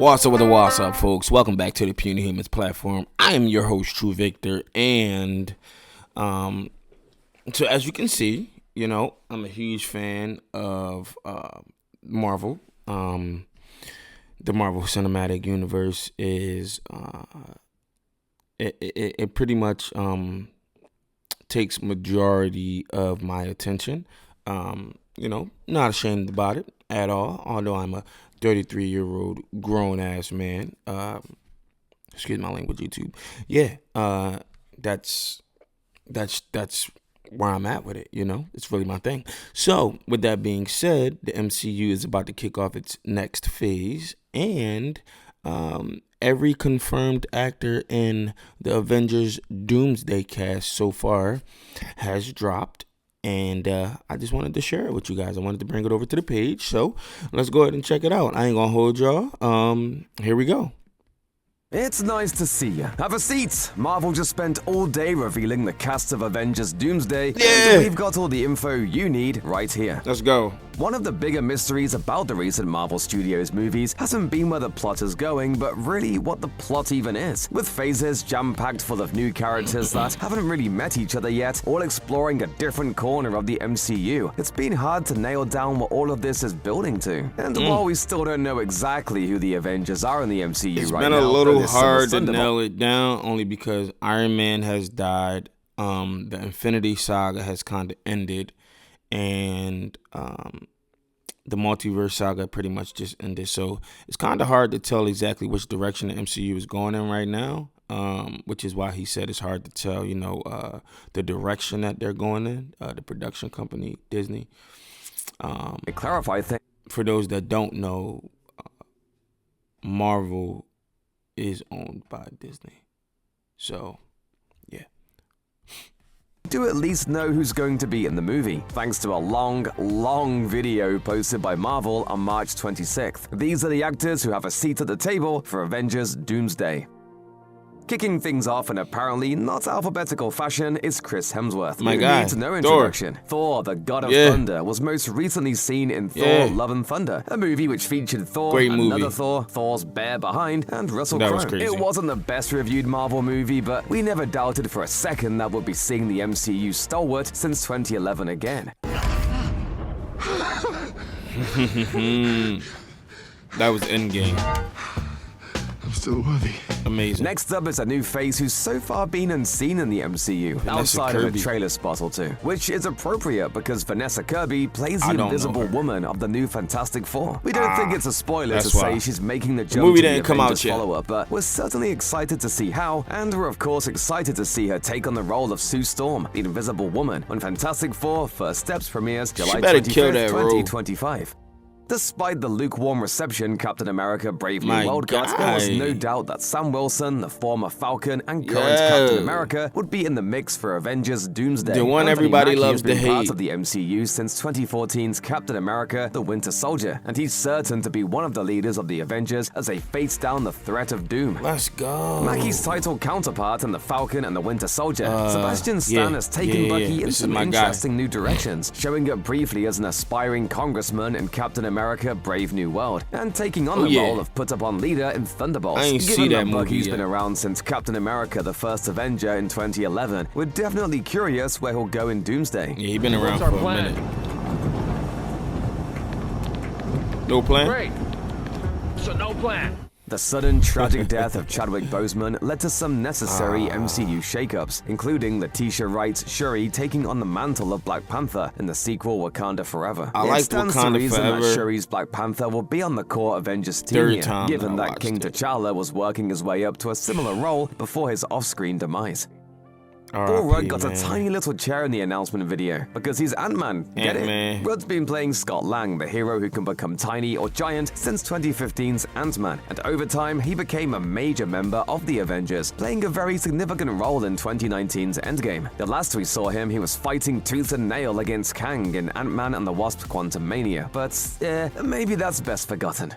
What's up with the what's up, folks? Welcome back to the Puny Humans platform. I am your host, True Victor, and so as you can see, I'm a huge fan of Marvel. The Marvel Cinematic Universe is it pretty much takes majority of my attention. Not ashamed about it at all, although I'm a 33-year-old grown-ass man. Excuse my language, YouTube. Yeah, that's where I'm at with it, It's really my thing. So, with that being said, the MCU is about to kick off its next phase, and every confirmed actor in the Avengers Doomsday cast so far has dropped. And I just wanted to share it with you guys. I wanted to bring it over to the page. So let's go ahead and check it out. I ain't gonna hold y'all. Here we go. It's nice to see you. Have a seat. Marvel just spent all day revealing the cast of Avengers Doomsday. Yeah. And we've got all the info you need right here. Let's go. One of the bigger mysteries about the recent Marvel Studios movies hasn't been where the plot is going, but really what the plot even is. With phases jam-packed full of new characters that haven't really met each other yet, all exploring a different corner of the MCU, it's been hard to nail down what all of this is building to. And while we still don't know exactly who the Avengers are in the MCU It's right been now, a little hard to nail it down, only because Iron Man has died, the Infinity Saga has kind of ended, and the multiverse saga pretty much just ended. So it's kind of hard to tell exactly which direction the MCU is going in right now, which is why he said it's hard to tell, the direction that they're going in, the production company, Disney. Clarify things. For those that don't know, Marvel is owned by Disney. So, yeah. Do at least know who's going to be in the movie, thanks to a long video posted by Marvel on March 26th. These are the actors who have a seat at the table for Avengers Doomsday. Kicking things off in apparently not alphabetical fashion is Chris Hemsworth. My guy, Needs no introduction. Thor, the God of Thunder, was most recently seen in Thor: Love and Thunder, a movie which featured Thor, another Thor, Thor's bear behind, and Russell Crowe. It wasn't the best reviewed Marvel movie, but we never doubted for a second that we'll be seeing the MCU stalwart since 2011 again. That was Endgame. I'm still worthy. Amazing. Next up is a new face who's so far been unseen in the MCU, outside of a trailer spot or two, which is appropriate because Vanessa Kirby plays the Invisible Woman of the new Fantastic Four. We don't think it's a spoiler to say she's making the jump to the Avengers follow-up, but we're certainly excited to see how, and we're of course excited to see her take on the role of Sue Storm, the Invisible Woman, when Fantastic Four First Steps premieres July 25th, 2025. Despite the lukewarm reception Captain America Brave New World got, there was no doubt that Sam Wilson, the former Falcon and current Captain America, would be in the mix for Avengers Doomsday. The one everybody loves to hate. Part of the MCU since 2014's Captain America: The Winter Soldier, and he's certain to be one of the leaders of the Avengers as they face down the threat of doom. Let's go. Mackie's title counterpart in The Falcon and the Winter Soldier, Sebastian Stan has taken Bucky in some interesting new directions, showing up briefly as an aspiring congressman in Captain America Brave New World, and taking on the role of put-upon leader in Thunderbolts. I ain't see that movie Bucky's yet. been around since Captain America: The First Avenger in 2011, we're definitely curious where he'll go in Doomsday. Yeah, he's been around for a minute. No plan? Great. So no plan. The sudden, tragic death of Chadwick Boseman led to some necessary MCU shakeups, including Letitia Wright's Shuri taking on the mantle of Black Panther in the sequel Wakanda Forever. I it stands to Wakanda reason Forever. that Shuri's Black Panther will be on the core Avengers team here, given that King it. T'Challa was working his way up to a similar role before his off-screen demise. R.I.P., Rudd got man. a tiny little chair in the announcement video because he's Ant-Man. Get Ant-Man. it? Rudd's been playing Scott Lang, the hero who can become tiny or giant, since 2015's Ant-Man, and over time he became a major member of the Avengers, playing a very significant role in 2019's Endgame. The last we saw him, he was fighting tooth and nail against Kang in Ant-Man and the Wasp: Quantumania, but maybe that's best forgotten.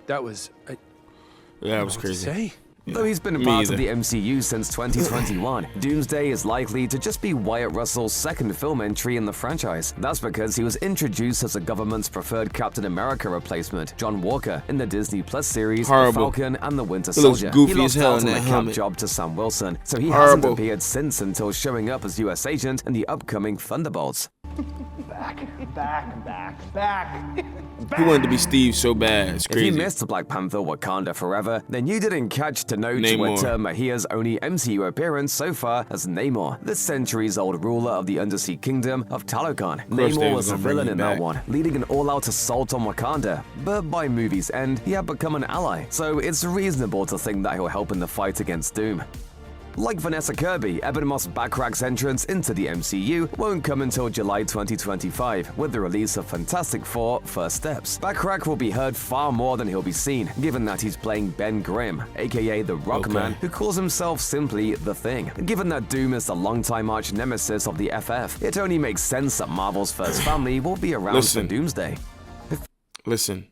That was. Yeah, that was crazy. Say? Though he's been a part of the MCU since 2021, Doomsday is likely to just be Wyatt Russell's second film entry in the franchise. That's because he was introduced as the government's preferred Captain America replacement, John Walker, in the Disney Plus series The Falcon and the Winter Soldier. He lost out on the cap job to Sam Wilson, so he hasn't appeared since until showing up as US Agent in the upcoming Thunderbolts. Back. He wanted to be Steve so bad. It's crazy. If you missed Black Panther Wakanda Forever, then you didn't catch Tenoch Huerta Mahia's only MCU appearance so far as Namor, the centuries-old ruler of the Undersea Kingdom of Talokan. Namor was a villain in that one, leading an all-out assault on Wakanda. But by movie's end, he had become an ally, so it's reasonable to think that he'll help in the fight against Doom. Like Vanessa Kirby, Ebon Moss-Backrack's entrance into the MCU won't come until July 2025, with the release of Fantastic Four: First Steps. Backrack will be heard far more than he'll be seen, given that he's playing Ben Grimm, aka the Rockman, who calls himself simply The Thing. Given that Doom is the longtime arch-nemesis of the FF, it only makes sense that Marvel's first family will be around for Doomsday. Listen,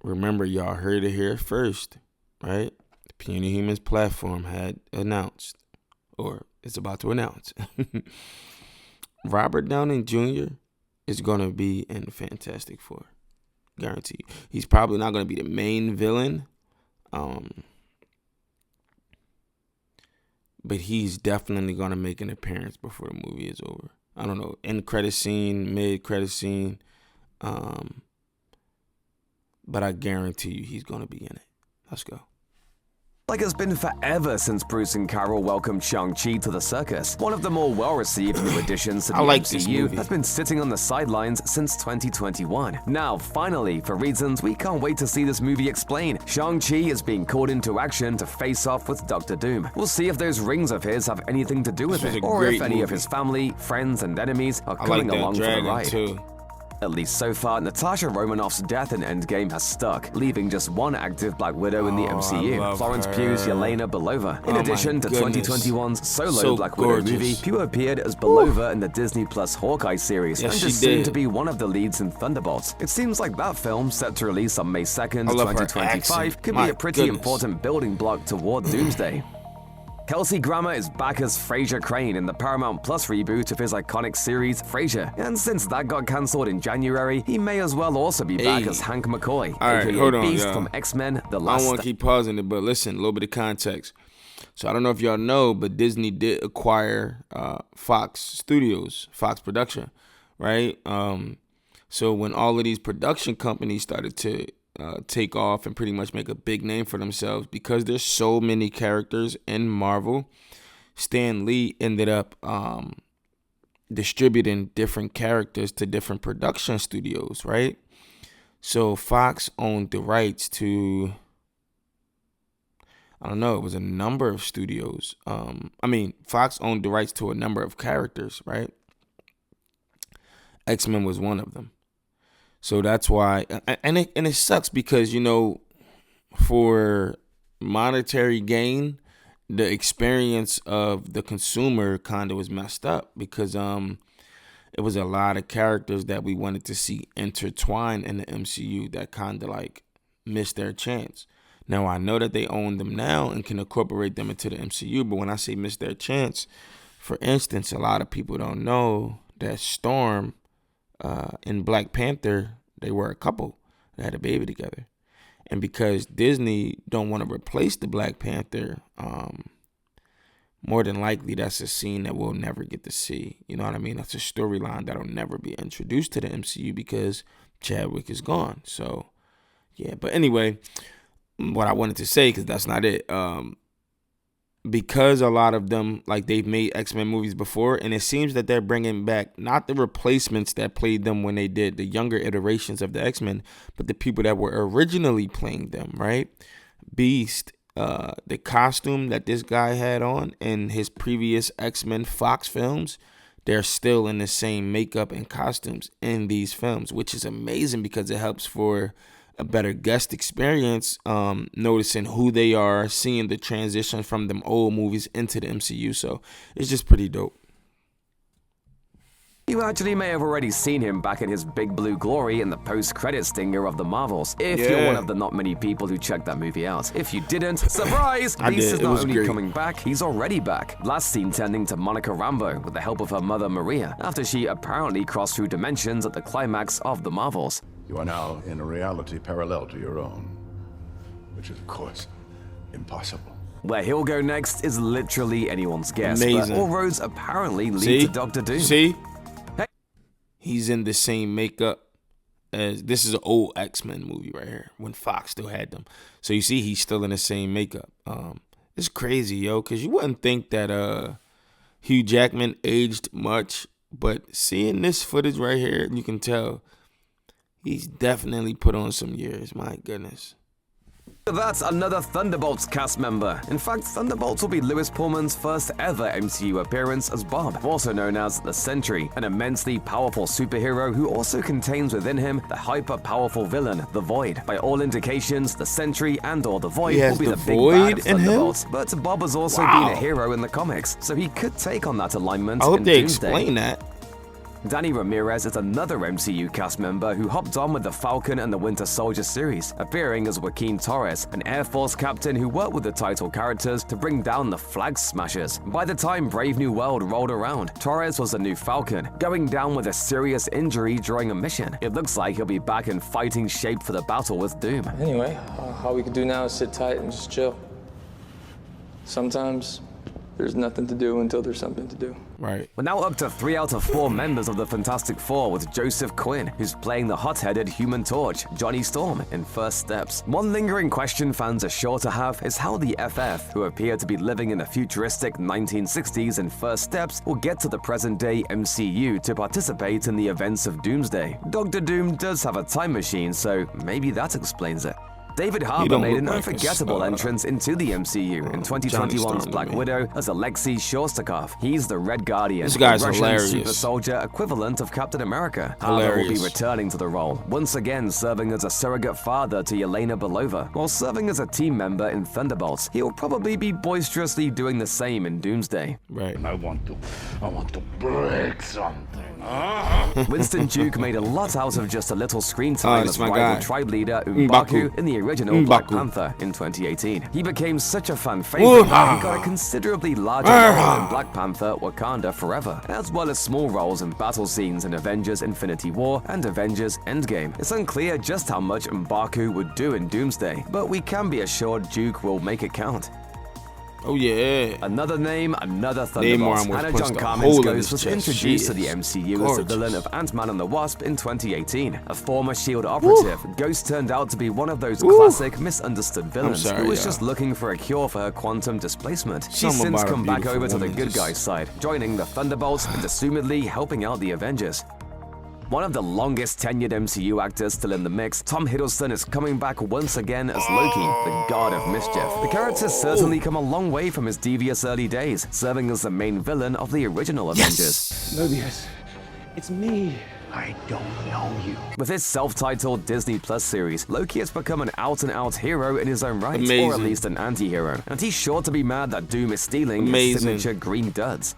remember y'all heard it here first, right? Puny Humans platform had announced, or is about to announce, Robert Downey Jr. is going to be in Fantastic Four. Guaranteed. He's probably not going to be the main villain, but he's definitely going to make an appearance before the movie is over. I don't know, end credit scene, mid credit scene, but I guarantee you he's going to be in it. Let's go. Like it's been forever since Bruce and Carol welcomed Shang-Chi to the circus. One of the more well-received new additions to the MCU has been sitting on the sidelines since 2021. Now, finally, for reasons we can't wait to see this movie explain, Shang-Chi is being called into action to face off with Dr. Doom. We'll see if those rings of his have anything to do with it, or if any of his family, friends, and enemies are coming along for the ride. Too. At least so far, Natasha Romanoff's death in Endgame has stuck, leaving just one active Black Widow in the MCU, Florence Pugh's Yelena Belova. In addition to 2021's solo Black Widow movie, Pugh appeared as Belova in the Disney Plus Hawkeye series, and is soon to be one of the leads in Thunderbolts. It seems like that film, set to release on May 2nd, 2025, could be a pretty important building block toward Doomsday. Kelsey Grammer is back as Frasier Crane in the Paramount Plus reboot of his iconic series, Frasier. And since that got cancelled in January, he may as well also be back as Hank McCoy, aka Beast from X-Men: The Last. I don't want to keep pausing it, but listen, a little bit of context. So I don't know if y'all know, but Disney did acquire Fox Studios, Fox Production, right? So when all of these production companies started to take off and pretty much make a big name for themselves, because there's so many characters in Marvel, Stan Lee ended up distributing different characters to different production studios, right? So Fox owned the rights to, I don't know, it was a number of studios. Fox owned the rights to a number of characters, right? X-Men was one of them. So that's why, and it sucks because, you know, for monetary gain, the experience of the consumer kind of was messed up, because it was a lot of characters that we wanted to see intertwined in the MCU that kind of like missed their chance. Now, I know that they own them now and can incorporate them into the MCU, but when I say miss their chance, for instance, a lot of people don't know that Storm in Black Panther, they were a couple that had a baby together. And because Disney don't want to replace the Black Panther, more than likely that's a scene that we'll never get to see. You know what I mean? That's a storyline that'll never be introduced to the MCU because Chadwick is gone. So, yeah. But anyway, what I wanted to say, because that's not it, because a lot of them, like, they've made X-Men movies before, and it seems that they're bringing back not the replacements that played them when they did the younger iterations of the X-Men, but the people that were originally playing them, right? Beast, the costume that this guy had on in his previous X-Men Fox films, they're still in the same makeup and costumes in these films, which is amazing because it helps for a better guest experience, noticing who they are, seeing the transition from them old movies into the MCU. So it's just pretty dope. You actually may have already seen him back in his big blue glory in the post-credit stinger of The Marvels, if you're one of the not many people who checked that movie out. If you didn't, surprise! Beast is not only coming back, he's already back. Last seen tending to Monica Rambeau with the help of her mother Maria, after she apparently crossed through dimensions at the climax of The Marvels. You are now in a reality parallel to your own, which is, of course, impossible. Where he'll go next is literally anyone's guess. Amazing. But all roads apparently lead to Doctor Doom. See? Hey. He's in the same makeup as, this is an old X-Men movie right here, when Fox still had them. So you see he's still in the same makeup. It's crazy, yo, because you wouldn't think that Hugh Jackman aged much, but seeing this footage right here, you can tell he's definitely put on some years. My goodness. That's another Thunderbolts cast member. In fact, Thunderbolts will be Lewis Pullman's first ever MCU appearance as Bob, also known as the Sentry, an immensely powerful superhero who also contains within him the hyper-powerful villain, the Void. By all indications, the Sentry and/or the Void will be the big bad of Thunderbolts. But Bob has also been a hero in the comics, so he could take on that alignment. I hope in they Doomsday. explain that. Danny Ramirez is another MCU cast member who hopped on with the Falcon and the Winter Soldier series, appearing as Joaquin Torres, an Air Force captain who worked with the title characters to bring down the Flag Smashers. By the time Brave New World rolled around, Torres was the new Falcon, going down with a serious injury during a mission. It looks like he'll be back in fighting shape for the battle with Doom. Anyway, all we can do now is sit tight and just chill. Sometimes there's nothing to do until there's something to do. Right. We're now up to 3 out of 4 members of the Fantastic Four, with Joseph Quinn, who's playing the hot-headed Human Torch, Johnny Storm, in First Steps. One lingering question fans are sure to have is how the FF, who appear to be living in the futuristic 1960s in First Steps, will get to the present-day MCU to participate in the events of Doomsday. Dr. Doom does have a time machine, so maybe that explains it. David Harbour made an unforgettable entrance into the MCU in 2021's Black Widow as Alexei Shostakov. He's the Red Guardian, this guy's the Russian hilarious. super soldier equivalent of Captain America. Harbour will be returning to the role, once again serving as a surrogate father to Yelena Belova, while serving as a team member in Thunderbolts. He'll probably be boisterously doing the same in Doomsday. Right. I want to break something. Winston Duke made a lot out of just a little screen time as rival tribe leader M'Baku in the original Black Panther in 2018. He became such a fan favorite that he got a considerably larger role in Black Panther: Wakanda Forever, as well as small roles in battle scenes in Avengers Infinity War and Avengers Endgame. It's unclear just how much M'Baku would do in Doomsday, but we can be assured Duke will make it count. Oh yeah. Another name, another Thunderbolts. Anna John Carmen's Ghost was introduced to the MCU as the villain of Ant-Man and the Wasp in 2018. A former S.H.I.E.L.D. operative, Ghost turned out to be one of those classic misunderstood villains who was just looking for a cure for her quantum displacement. She's since come back over to the good guy's side, joining the Thunderbolts and assumedly helping out the Avengers. One of the longest tenured MCU actors still in the mix, Tom Hiddleston is coming back once again as Loki, the god of mischief. The character's certainly come a long way from his devious early days, serving as the main villain of the original Avengers. Mobius, it's me. I don't know you. With his self-titled Disney Plus series, Loki has become an out-and-out hero in his own right, or at least an anti-hero. And he's sure to be mad that Doom is stealing his signature green duds.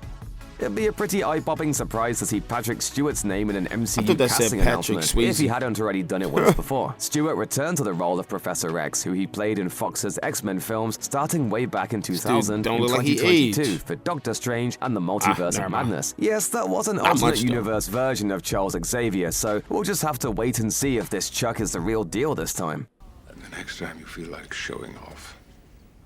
It'd be a pretty eye-popping surprise to see Patrick Stewart's name in an MCU casting announcement, if he hadn't already done it once before. Stewart returned to the role of Professor X, who he played in Fox's X-Men films starting way back in 2000 and 2022 for Doctor Strange and the Multiverse of Madness. Yes, that was an alternate universe version of Charles Xavier, so we'll just have to wait and see if this Chuck is the real deal this time. And the next time you feel like showing off,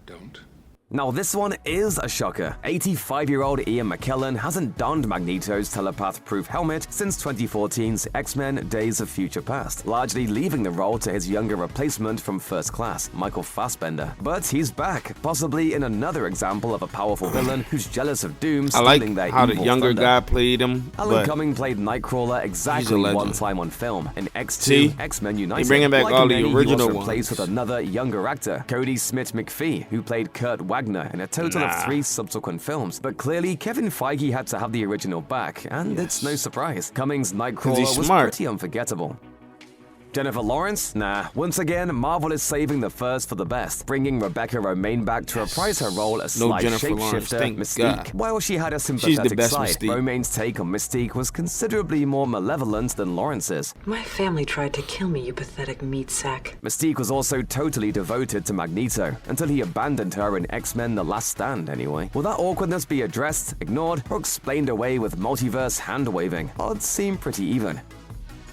don't. Now this one is a shocker. 85-year-old Ian McKellen hasn't donned Magneto's telepath-proof helmet since 2014's X-Men Days of Future Past, largely leaving the role to his younger replacement from First Class, Michael Fassbender. But he's back, possibly in another example of a powerful villain who's jealous of Doom stealing their evil thunder. I like how the younger guy played him. Alan Cumming played Nightcrawler exactly one time on film in X2, X-Men United. They bringing back all the original ones. Replaced with another younger actor, Cody Smith-McPhee, who played Kurt Wagner in a total of 3 subsequent films. But clearly, Kevin Feige had to have the original back, and it's no surprise. Cummings' Nightcrawler was pretty unforgettable. Jennifer Lawrence? Nah. Once again, Marvel is saving the first for the best, bringing Rebecca Romijn back to reprise her role as sly shapeshifter Mystique. While she had a sympathetic side, Romijn's take on Mystique was considerably more malevolent than Lawrence's. My family tried to kill me, you pathetic meat sack. Mystique was also totally devoted to Magneto, until he abandoned her in X-Men The Last Stand anyway. Will that awkwardness be addressed, ignored, or explained away with multiverse hand-waving? Odds seem pretty even.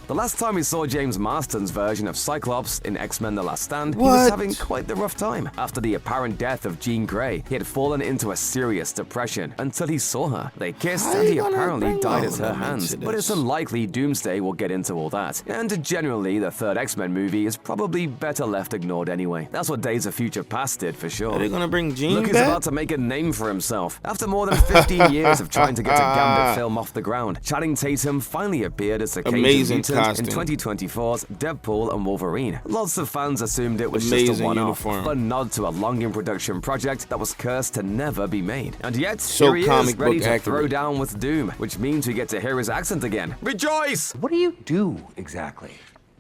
The last time we saw James Marston's version of Cyclops in X-Men The Last Stand, he was having quite the rough time. After the apparent death of Jean Grey, he had fallen into a serious depression until he saw her. They kissed and he apparently died at her hands, but it's unlikely Doomsday will get into all that. And generally, the third X-Men movie is probably better left ignored anyway. That's what Days of Future Past did for sure. Are they gonna bring Jean Luke back? is about to make a name for himself. After more than 15 years of trying to get a Gambit film off the ground, Channing Tatum finally appeared as the Cajun Mutant in 2024's Deadpool and Wolverine. Lots of fans assumed it was just a one-off, a nod to a long-in-production project that was cursed to never be made. And yet, here he is, ready to throw down with Doom, which means we get to hear his accent again. Rejoice! What do you do exactly?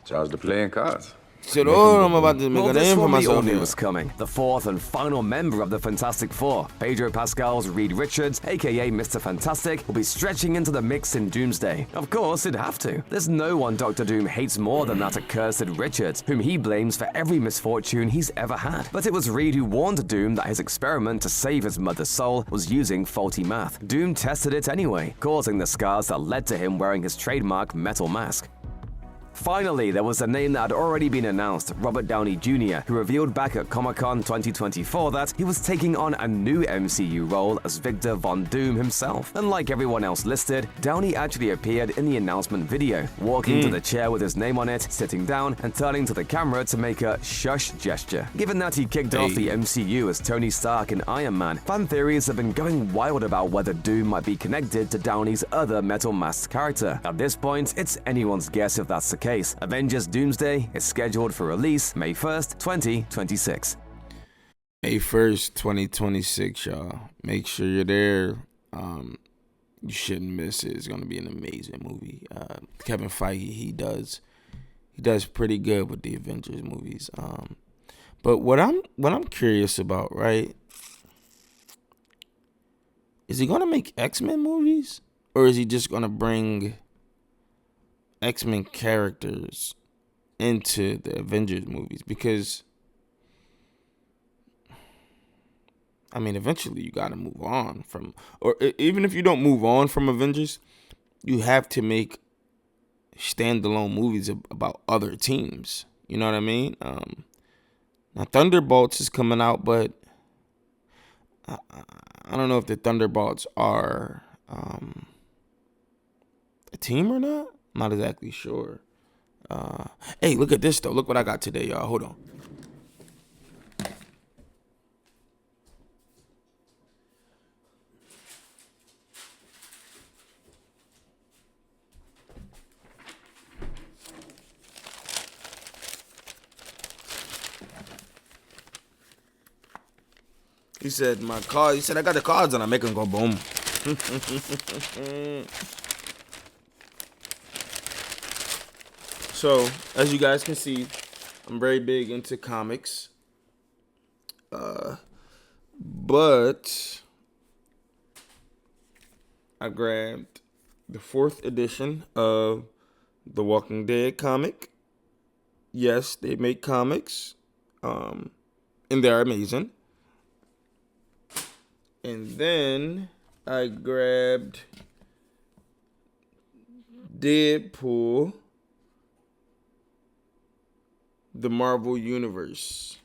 Charged to playing cards. I'm about to make a name for myself. Knew was coming. The fourth and final member of the Fantastic Four, Pedro Pascal's Reed Richards, aka Mr. Fantastic, will be stretching into the mix in Doomsday. Of course, it'd have to. There's no one Doctor Doom hates more than that accursed Richards, whom he blames for every misfortune he's ever had. But it was Reed who warned Doom that his experiment to save his mother's soul was using faulty math. Doom tested it anyway, causing the scars that led to him wearing his trademark metal mask. Finally, there was a name that had already been announced, Robert Downey Jr., who revealed back at Comic-Con 2024 that he was taking on a new MCU role as Victor Von Doom himself. Unlike everyone else listed, Downey actually appeared in the announcement video, walking to the chair with his name on it, sitting down, and turning to the camera to make a shush gesture. Given that he kicked off the MCU as Tony Stark in Iron Man, fan theories have been going wild about whether Doom might be connected to Downey's other metal masked character. At this point, it's anyone's guess if that's the case. Avengers Doomsday is scheduled for release May 1st, 2026. May 1st, 2026, y'all. Make sure you're there. You shouldn't miss it. It's going to be an amazing movie. Kevin Feige, he does pretty good with the Avengers movies. But what I'm curious about, right? Is he going to make X-Men movies? Or is he just going to bring X-Men characters into the Avengers movies? Because I mean, eventually you got to move on from, or even if you don't move on from Avengers, you have to make standalone movies about other teams. You know what I mean? Now Thunderbolts is coming out, but I don't know if the Thunderbolts are a team or not. I'm not exactly sure. Hey, look at this, though. Look what I got today, y'all. Hold on. He said, I got the cards and I make them go boom. So, as you guys can see, I'm very big into comics. But I grabbed the 4th edition of the Walking Dead comic. Yes, they make comics. And they're amazing. And then I grabbed Deadpool, the Marvel Universe.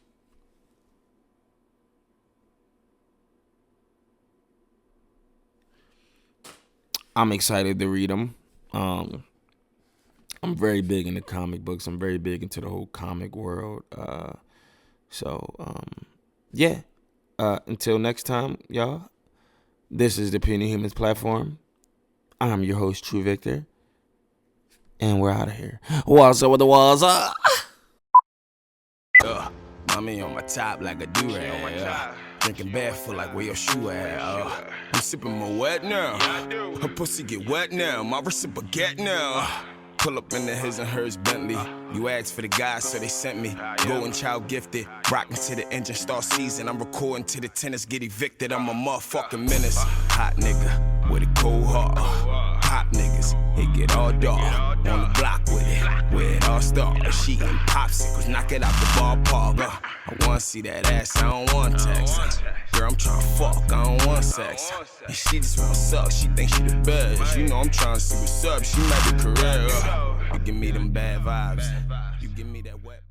I'm excited to read them. I'm very big into comic books. I'm very big into the whole comic world. Yeah. Until next time, y'all, this is the Puny Humans platform. I'm your host, True Victor. And we're out of here. What's up with the walls up? Mommy on my top like a do-rag. Drinking barefoot like where your shoe at. I'm sipping my wet now. Her pussy get wet now. My reciprocate now. Pull up in the his and hers Bentley. You asked for the guys, so they sent me. Golden child gifted. Rockin' to the engine, start season. I'm recording to the tennis, get evicted. I'm a motherfucking menace. Hot nigga with a cold heart. Hot niggas, it get all dark. On the block with it, where it all starts. She eating popsicles, knock it out the ballpark. I wanna see that ass, I don't want text. Girl, I'm tryna fuck, I don't want sex. And she just wanna suck, she think she the best. You know I'm tryna see what's up, she made a career. You give me them bad vibes, you give me that wet.